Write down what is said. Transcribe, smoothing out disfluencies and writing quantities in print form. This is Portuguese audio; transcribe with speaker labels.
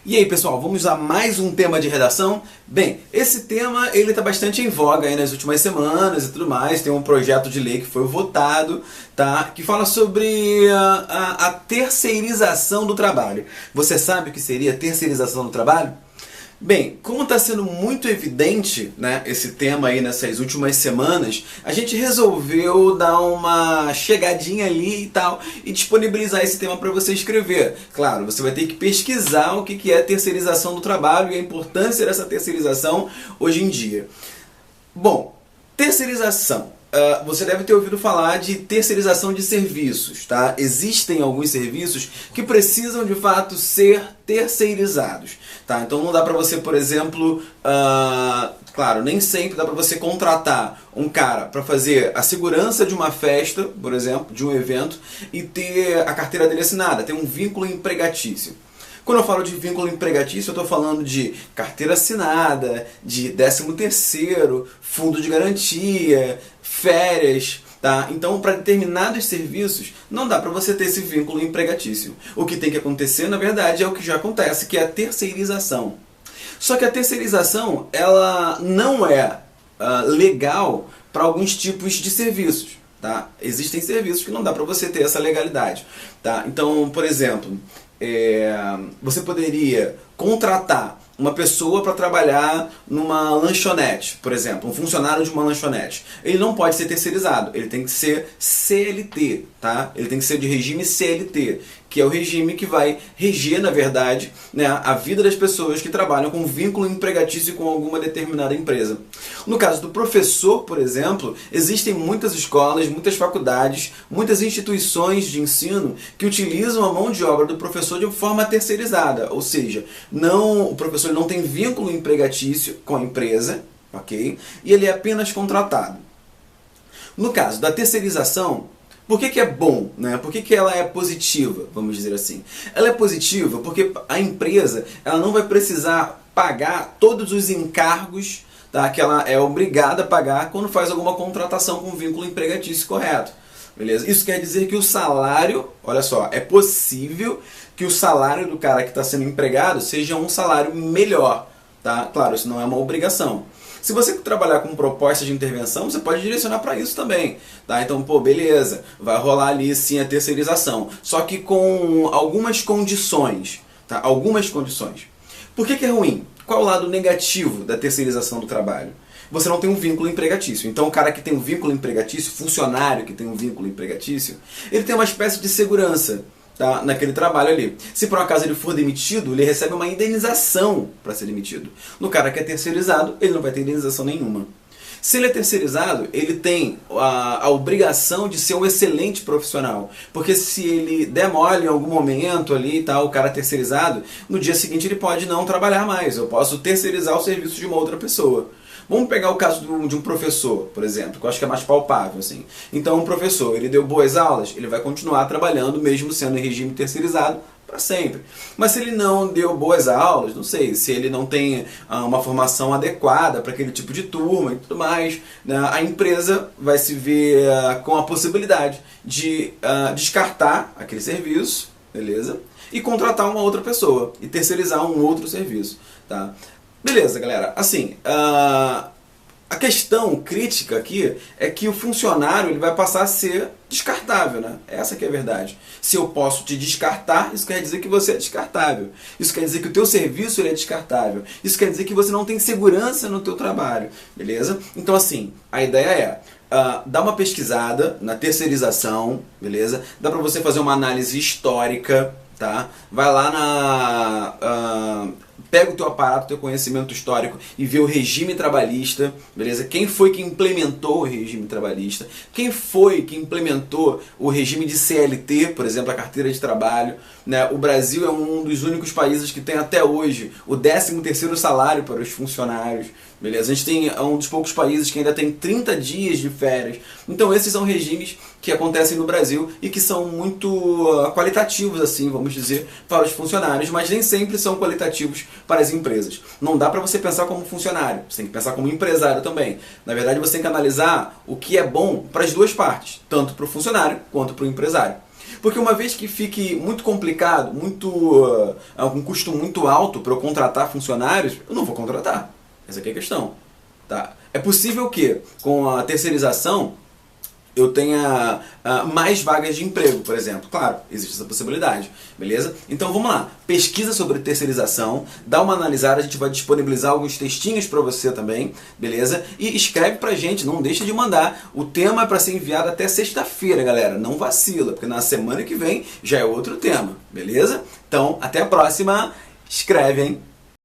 Speaker 1: E aí pessoal, vamos a mais um tema de redação? Bem, esse tema ele está bastante em voga aí nas últimas semanas e tudo mais. Tem um projeto de lei que foi votado, tá? Que fala sobre a terceirização do trabalho. Você sabe o que seria terceirização do trabalho? Bem, como está sendo muito evidente, né, esse tema aí nessas últimas semanas, a gente resolveu dar uma chegadinha ali e tal e disponibilizar esse tema para você escrever. Claro, você vai ter que pesquisar o que é terceirização do trabalho e a importância dessa terceirização hoje em dia. Bom, terceirização. Você deve ter ouvido falar de terceirização de serviços, tá? Existem alguns serviços que precisam de fato ser terceirizados, tá? Então não dá para você, por exemplo, claro, nem sempre dá para você contratar um cara para fazer a segurança de uma festa, por exemplo, de um evento, e ter a carteira dele assinada, ter um vínculo empregatício. Quando eu falo de vínculo empregatício, eu estou falando de carteira assinada, de 13º, fundo de garantia, férias, tá? Então, para determinados serviços, não dá para você ter esse vínculo empregatício. O que tem que acontecer, na verdade, é o que já acontece, que é a terceirização. Só que a terceirização, ela não é legal para alguns tipos de serviços. Tá? Existem serviços que não dá para você ter essa legalidade. Tá? Então, por exemplo, você poderia contratar uma pessoa para trabalhar numa lanchonete, por exemplo, um funcionário de uma lanchonete. Ele não pode ser terceirizado, ele tem que ser CLT, tá? Ele tem que ser de regime CLT, que é o regime que vai reger, na verdade, né, a vida das pessoas que trabalham com vínculo empregatício com alguma determinada empresa. No caso do professor, por exemplo, existem muitas escolas, muitas faculdades, muitas instituições de ensino que utilizam a mão de obra do professor de forma terceirizada, ou seja, o professor não tem vínculo empregatício com a empresa, ok? E ele é apenas contratado. No caso da terceirização, por que é bom, né? Por que ela é positiva, vamos dizer assim? Ela é positiva porque a empresa ela não vai precisar pagar todos os encargos, tá, que ela é obrigada a pagar quando faz alguma contratação com vínculo empregatício correto. Beleza? Isso quer dizer que o salário, olha só, é possível que o salário do cara que está sendo empregado seja um salário melhor. Tá? Claro, isso não é uma obrigação. Se você trabalhar com proposta de intervenção, você pode direcionar para isso também. Tá? Então, pô, beleza, vai rolar ali sim a terceirização. Só que com algumas condições. Tá? Algumas condições. Por que é ruim? Qual é o lado negativo da terceirização do trabalho? Você não tem um vínculo empregatício. Então o cara que tem um vínculo empregatício, funcionário que tem um vínculo empregatício, ele tem uma espécie de segurança, tá, naquele trabalho ali. Se por um acaso ele for demitido, ele recebe uma indenização para ser demitido. No cara que é terceirizado, ele não vai ter indenização nenhuma. Se ele é terceirizado, ele tem a obrigação de ser um excelente profissional. Porque se ele der mole em algum momento ali, tá, o cara terceirizado, no dia seguinte ele pode não trabalhar mais. Eu posso terceirizar o serviço de uma outra pessoa. Vamos pegar o caso de um professor, por exemplo, que eu acho que é mais palpável, assim. Então, um professor, ele deu boas aulas, ele vai continuar trabalhando, mesmo sendo em regime terceirizado, para sempre. Mas se ele não deu boas aulas, não sei, se ele não tem uma formação adequada para aquele tipo de turma e tudo mais, né, a empresa vai se ver com a possibilidade de descartar aquele serviço, beleza? E contratar uma outra pessoa e terceirizar um outro serviço, tá? Beleza, galera. Assim, a questão crítica aqui é que o funcionário ele vai passar a ser descartável, né? Essa que é a verdade. Se eu posso te descartar, isso quer dizer que você é descartável. Isso quer dizer que o teu serviço ele é descartável. Isso quer dizer que você não tem segurança no teu trabalho, beleza? Então, assim, a ideia é dar uma pesquisada na terceirização, beleza? Dá pra você fazer uma análise histórica, tá? Vai lá pega o teu aparato, o teu conhecimento histórico e vê o regime trabalhista, beleza? Quem foi que implementou o regime trabalhista? Quem foi que implementou o regime de CLT, por exemplo, a carteira de trabalho? Né? O Brasil é um dos únicos países que tem até hoje o 13º salário para os funcionários, beleza? A gente tem um dos poucos países que ainda tem 30 dias de férias. Então esses são regimes que acontecem no Brasil e que são muito qualitativos, assim, vamos dizer, para os funcionários, mas nem sempre são qualitativos para as empresas. Não dá para você pensar como funcionário, você tem que pensar como empresário também. Na verdade, você tem que analisar o que é bom para as duas partes, tanto para o funcionário quanto para o empresário. Porque uma vez que fique muito complicado, um custo muito alto para eu contratar funcionários, eu não vou contratar. Essa aqui é a questão. Tá? É possível que com a terceirização eu tenha mais vagas de emprego, por exemplo. Claro, existe essa possibilidade, beleza? Então vamos lá, pesquisa sobre terceirização, dá uma analisada, a gente vai disponibilizar alguns textinhos para você também, beleza? E escreve pra gente, não deixa de mandar. O tema é para ser enviado até sexta-feira, galera, não vacila, porque na semana que vem já é outro tema, beleza? Então, até a próxima, escreve, hein?